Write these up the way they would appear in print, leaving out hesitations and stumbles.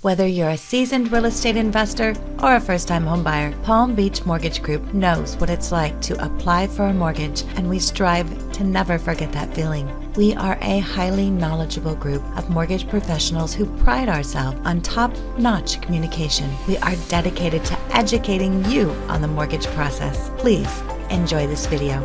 Whether you're a seasoned real estate investor or a first-time homebuyer, Palm Beach Mortgage Group knows what it's like to apply for a mortgage, and we strive to never forget that feeling. We are a highly knowledgeable group of mortgage professionals who pride ourselves on top-notch communication. We are dedicated to educating you on the mortgage process. Please enjoy this video.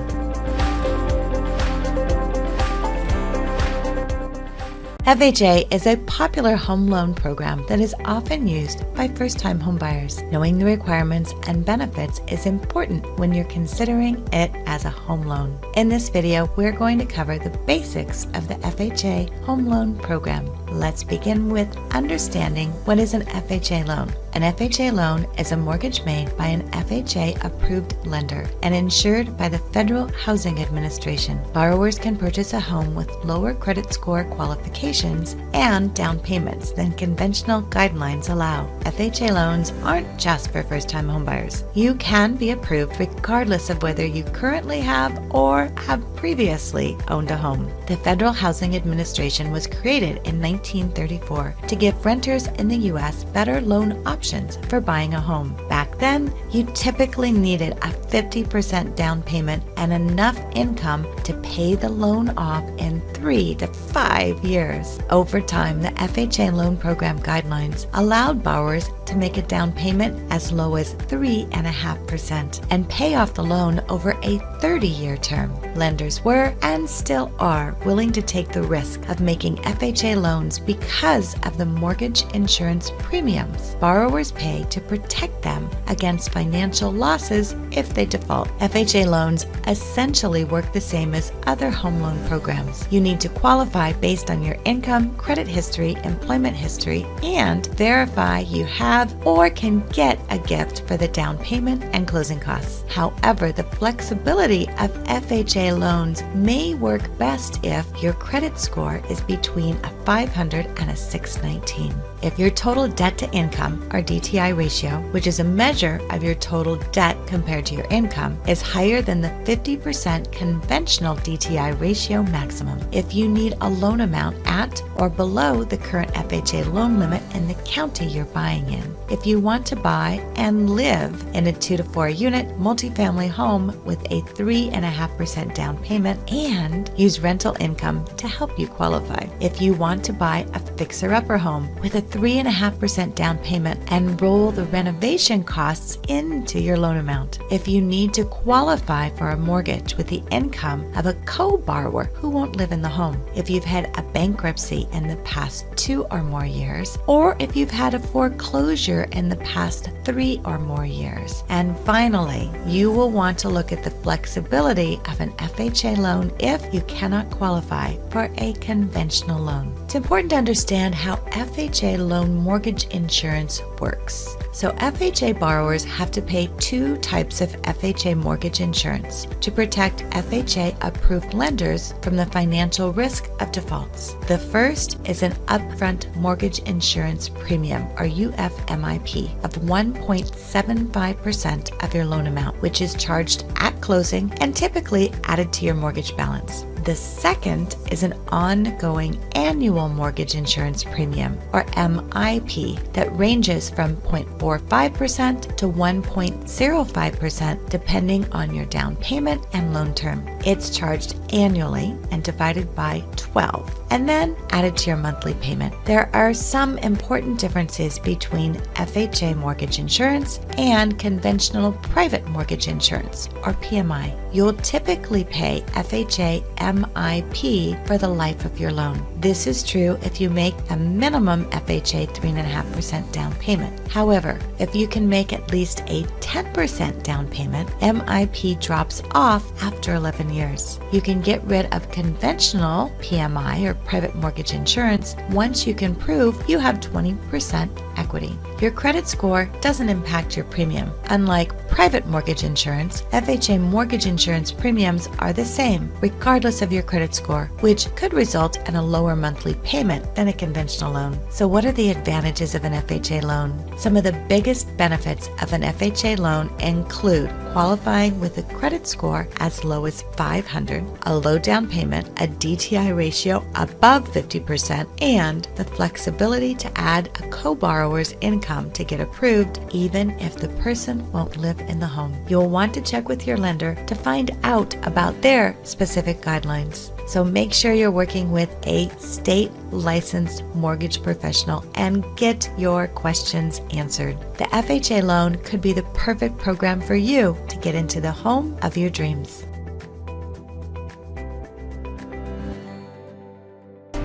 FHA is a popular home loan program that is often used by first-time homebuyers. Knowing the requirements and benefits is important when you're considering it as a home loan. In this video, we're going to cover the basics of the FHA home loan program. Let's begin with understanding what is an FHA loan. An FHA loan is a mortgage made by an FHA-approved lender and insured by the Federal Housing Administration. Borrowers can purchase a home with lower credit score qualifications and down payments than conventional guidelines allow. FHA loans aren't just for first-time homebuyers. You can be approved regardless of whether you currently have or have previously owned a home. The Federal Housing Administration was created in 1934 to give renters in the U.S. better loan options for buying a home. Back then, you typically needed a 50% down payment and enough income to pay the loan off in 3 to 5 years. Over time, the FHA loan program guidelines allowed borrowers to make a down payment as low as 3.5% and pay off the loan over a 30-year term. Lenders were and still are willing to take the risk of making FHA loans because of the mortgage insurance premiums borrowers pay to protect them against financial losses if they default. FHA loans essentially work the same as other home loan programs. You need to qualify based on your income, credit history, employment history, and verify you have or can get a gift for the down payment and closing costs. However, the flexibility of FHA loans may work best if your credit score is between a 500 and a 619. If your total debt to income, or DTI ratio, which is a measure of your total debt compared to your income, is higher than the 50% conventional DTI ratio maximum. If you need a loan amount at or below the current FHA loan limit in the county you're buying in. If you want to buy and live in a 2 to 4 unit multifamily home with a 3.5% down payment and use rental income to help you qualify. If you want to buy a fixer-upper home with a 3.5% down payment and roll the renovation costs into your loan amount. If you need to qualify for a mortgage with the income of a co-borrower who won't live in the home. If you've had a bankruptcy in the past 2 or more years, or if you've had a foreclosure in the past 3 or more years. And finally, you will want to look at the flexibility of an FHA loan if you cannot qualify for a conventional loan. It's important to understand how FHA loan mortgage insurance works. So FHA borrowers have to pay 2 types of FHA mortgage insurance to protect FHA approved lenders from the financial risk of defaults. The first is an upfront mortgage insurance premium, or UFMIP, of 1.75% of your loan amount, which is charged at closing and typically added to your mortgage balance. The second is an ongoing annual mortgage insurance premium, or MIP, that ranges from 0.45% to 1.05% depending on your down payment and loan term. It's charged annually and divided by 12 and then added to your monthly payment. There are some important differences between FHA mortgage insurance and conventional private mortgage insurance, or PMI. You'll typically pay FHA MIP for the life of your loan. This is true if you make a minimum FHA 3.5% down payment. However, if you can make at least a 10% down payment, MIP drops off after 11 years. You can get rid of conventional PMI, or private mortgage insurance, once you can prove you have 20% equity. Your credit score doesn't impact your premium. Unlike private mortgage insurance, FHA mortgage insurance premiums are the same regardless of your credit score, which could result in a lower monthly payment than a conventional loan. So what are the advantages of an FHA loan? Some of the biggest benefits of an FHA loan include qualifying with a credit score as low as 500, a low down payment, a DTI ratio above 50%, and the flexibility to add a co-borrower borrower's income to get approved, even if the person won't live in the home. You'll want to check with your lender to find out about their specific guidelines. So make sure you're working with a state licensed mortgage professional and get your questions answered. The FHA loan could be the perfect program for you to get into the home of your dreams.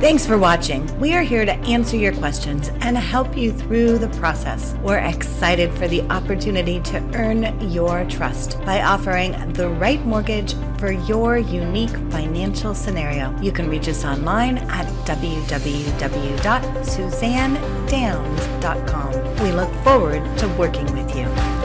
Thanks for watching. We are here to answer your questions and help you through the process. We're excited for the opportunity to earn your trust by offering the right mortgage for your unique financial scenario. You can reach us online at www.suzannedowns.com. We look forward to working with you.